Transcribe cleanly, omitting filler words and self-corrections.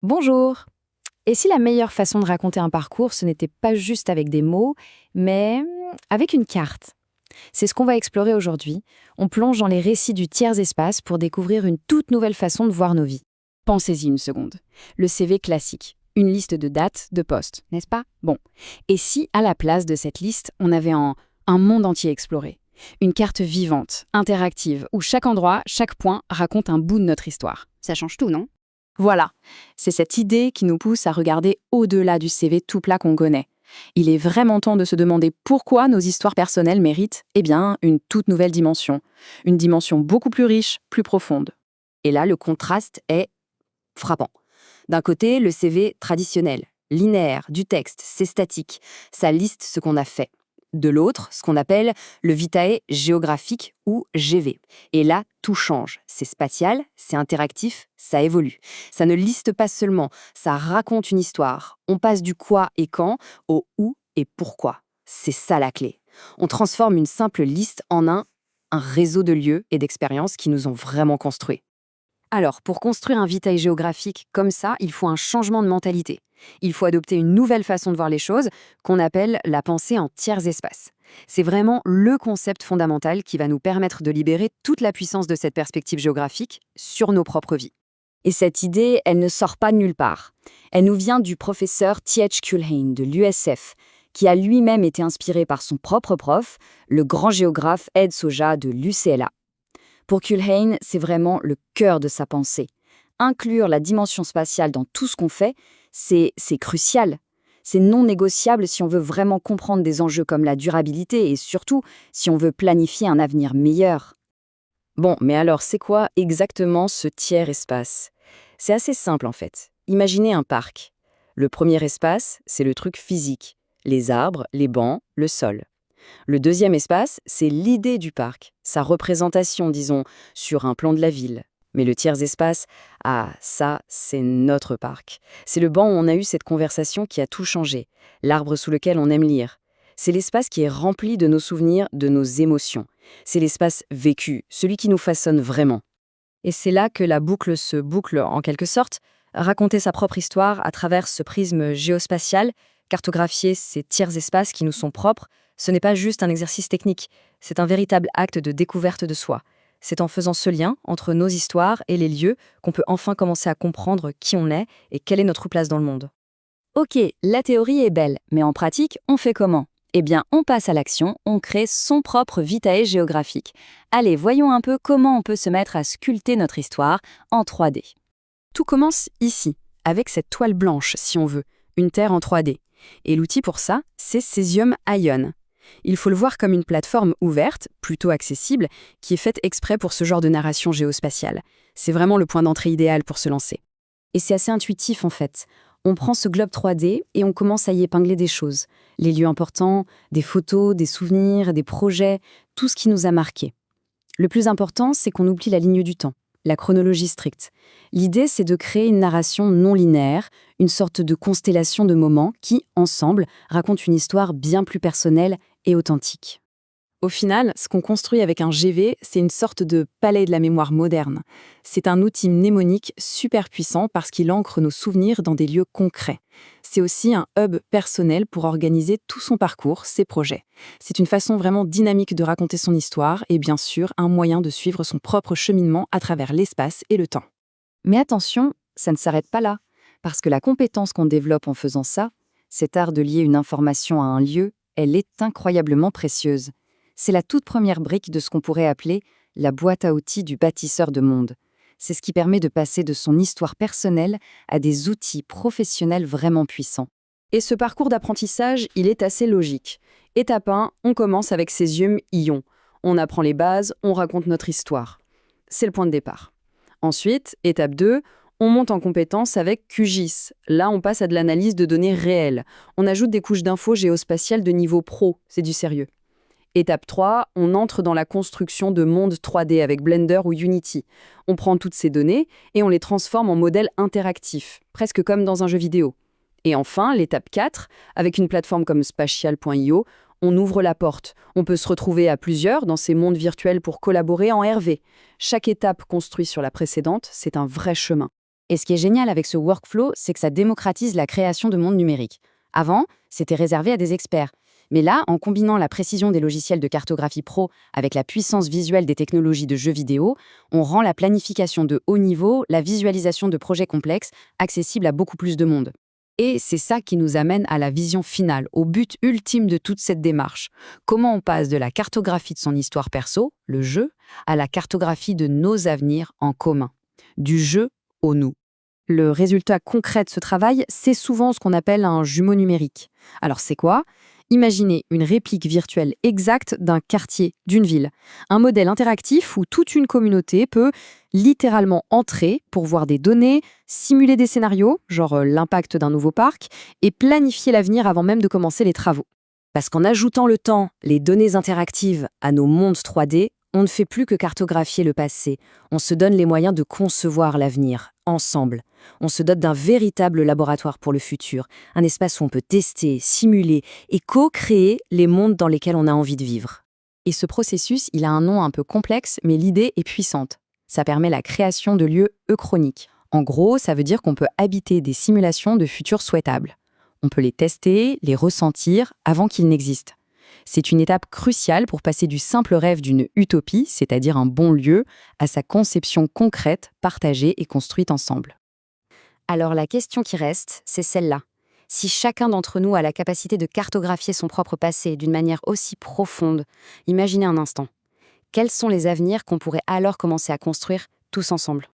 Bonjour. Et si la meilleure façon de raconter un parcours, ce n'était pas juste avec des mots, mais avec une carte? C'est ce qu'on va explorer aujourd'hui. On plonge dans les récits du tiers-espace pour découvrir une toute nouvelle façon de voir nos vies. Pensez-y une seconde. Le CV classique. Une liste de dates, de postes, n'est-ce pas? Bon. Et si, à la place de cette liste, on avait un monde entier exploré? Une carte vivante, interactive, où chaque endroit, chaque point raconte un bout de notre histoire. Ça change tout, non? Voilà, c'est cette idée qui nous pousse à regarder au-delà du CV tout plat qu'on connaît. Il est vraiment temps de se demander pourquoi nos histoires personnelles méritent, une toute nouvelle dimension. Une dimension beaucoup plus riche, plus profonde. Et là, le contraste est frappant. D'un côté, le CV traditionnel, linéaire, du texte, c'est statique, ça liste ce qu'on a fait. De l'autre, ce qu'on appelle le vitae géographique ou GV. Et là, tout change. C'est spatial, c'est interactif, ça évolue. Ça ne liste pas seulement, ça raconte une histoire. On passe du quoi et quand au où et pourquoi. C'est ça la clé. On transforme une simple liste en un réseau de lieux et d'expériences qui nous ont vraiment construits. Alors, pour construire un vitae géographique comme ça, il faut un changement de mentalité. Il faut adopter une nouvelle façon de voir les choses qu'on appelle la pensée en tiers espace. C'est vraiment le concept fondamental qui va nous permettre de libérer toute la puissance de cette perspective géographique sur nos propres vies. Et cette idée, elle ne sort pas de nulle part. Elle nous vient du professeur T.H. Culhane de l'USF, qui a lui-même été inspiré par son propre prof, le grand géographe Ed Soja de l'UCLA. Pour Culhane, c'est vraiment le cœur de sa pensée. Inclure la dimension spatiale dans tout ce qu'on fait, c'est crucial. C'est non négociable si on veut vraiment comprendre des enjeux comme la durabilité et surtout si on veut planifier un avenir meilleur. Bon, mais alors c'est quoi exactement ce tiers-espace? C'est assez simple en fait. Imaginez un parc. Le premier espace, c'est le truc physique. Les arbres, les bancs, le sol. Le deuxième espace, c'est l'idée du parc, sa représentation, disons, sur un plan de la ville. Mais le tiers-espace, ça, c'est notre parc. C'est le banc où on a eu cette conversation qui a tout changé, l'arbre sous lequel on aime lire. C'est l'espace qui est rempli de nos souvenirs, de nos émotions. C'est l'espace vécu, celui qui nous façonne vraiment. Et c'est là que la boucle se boucle en quelque sorte, raconter sa propre histoire à travers ce prisme géospatial, cartographier ces tiers-espaces qui nous sont propres. Ce n'est pas juste un exercice technique, c'est un véritable acte de découverte de soi. C'est en faisant ce lien entre nos histoires et les lieux qu'on peut enfin commencer à comprendre qui on est et quelle est notre place dans le monde. Ok, la théorie est belle, mais en pratique, on fait comment? Eh bien, on passe à l'action, on crée son propre vitae géographique. Allez, voyons un peu comment on peut se mettre à sculpter notre histoire en 3D. Tout commence ici, avec cette toile blanche, si on veut, une Terre en 3D. Et l'outil pour ça, c'est Cesium Ion. Il faut le voir comme une plateforme ouverte, plutôt accessible, qui est faite exprès pour ce genre de narration géospatiale. C'est vraiment le point d'entrée idéal pour se lancer. Et c'est assez intuitif en fait. On prend ce globe 3D et on commence à y épingler des choses. Les lieux importants, des photos, des souvenirs, des projets, tout ce qui nous a marqués. Le plus important, c'est qu'on oublie la ligne du temps, la chronologie stricte. L'idée, c'est de créer une narration non linéaire, une sorte de constellation de moments qui, ensemble, racontent une histoire bien plus personnelle et authentique. Au final, ce qu'on construit avec un GV, c'est une sorte de palais de la mémoire moderne. C'est un outil mnémonique super puissant parce qu'il ancre nos souvenirs dans des lieux concrets. C'est aussi un hub personnel pour organiser tout son parcours, ses projets. C'est une façon vraiment dynamique de raconter son histoire et bien sûr un moyen de suivre son propre cheminement à travers l'espace et le temps. Mais attention, ça ne s'arrête pas là, parce que la compétence qu'on développe en faisant ça, cet art de lier une information à un lieu, elle est incroyablement précieuse. C'est la toute première brique de ce qu'on pourrait appeler la boîte à outils du bâtisseur de monde. C'est ce qui permet de passer de son histoire personnelle à des outils professionnels vraiment puissants. Et ce parcours d'apprentissage, il est assez logique. Étape 1, on commence avec Cesium Ion. On apprend les bases, on raconte notre histoire. C'est le point de départ. Ensuite, étape 2, on monte en compétence avec QGIS. Là, on passe à de l'analyse de données réelles. On ajoute des couches d'infos géospatiales de niveau pro, c'est du sérieux. Étape 3, on entre dans la construction de mondes 3D avec Blender ou Unity. On prend toutes ces données et on les transforme en modèles interactifs, presque comme dans un jeu vidéo. Et enfin, l'étape 4, avec une plateforme comme spatial.io, on ouvre la porte. On peut se retrouver à plusieurs dans ces mondes virtuels pour collaborer en RV. Chaque étape construite sur la précédente, c'est un vrai chemin. Et ce qui est génial avec ce workflow, c'est que ça démocratise la création de mondes numériques. Avant, c'était réservé à des experts. Mais là, en combinant la précision des logiciels de cartographie pro avec la puissance visuelle des technologies de jeux vidéo, on rend la planification de haut niveau, la visualisation de projets complexes, accessible à beaucoup plus de monde. Et c'est ça qui nous amène à la vision finale, au but ultime de toute cette démarche. Comment on passe de la cartographie de son histoire perso, le jeu, à la cartographie de nos avenirs en commun. Du jeu au nous. Le résultat concret de ce travail, c'est souvent ce qu'on appelle un jumeau numérique. Alors c'est quoi ? Imaginez une réplique virtuelle exacte d'un quartier, d'une ville. Un modèle interactif où toute une communauté peut littéralement entrer pour voir des données, simuler des scénarios, genre l'impact d'un nouveau parc, et planifier l'avenir avant même de commencer les travaux. Parce qu'en ajoutant le temps, les données interactives à nos mondes 3D, on ne fait plus que cartographier le passé, on se donne les moyens de concevoir l'avenir, ensemble. On se dote d'un véritable laboratoire pour le futur, un espace où on peut tester, simuler et co-créer les mondes dans lesquels on a envie de vivre. Et ce processus, il a un nom un peu complexe, mais l'idée est puissante. Ça permet la création de lieux euchroniques. En gros, ça veut dire qu'on peut habiter des simulations de futurs souhaitables. On peut les tester, les ressentir avant qu'ils n'existent. C'est une étape cruciale pour passer du simple rêve d'une utopie, c'est-à-dire un bon lieu, à sa conception concrète, partagée et construite ensemble. Alors la question qui reste, c'est celle-là. Si chacun d'entre nous a la capacité de cartographier son propre passé d'une manière aussi profonde, imaginez un instant. Quels sont les avenirs qu'on pourrait alors commencer à construire tous ensemble ?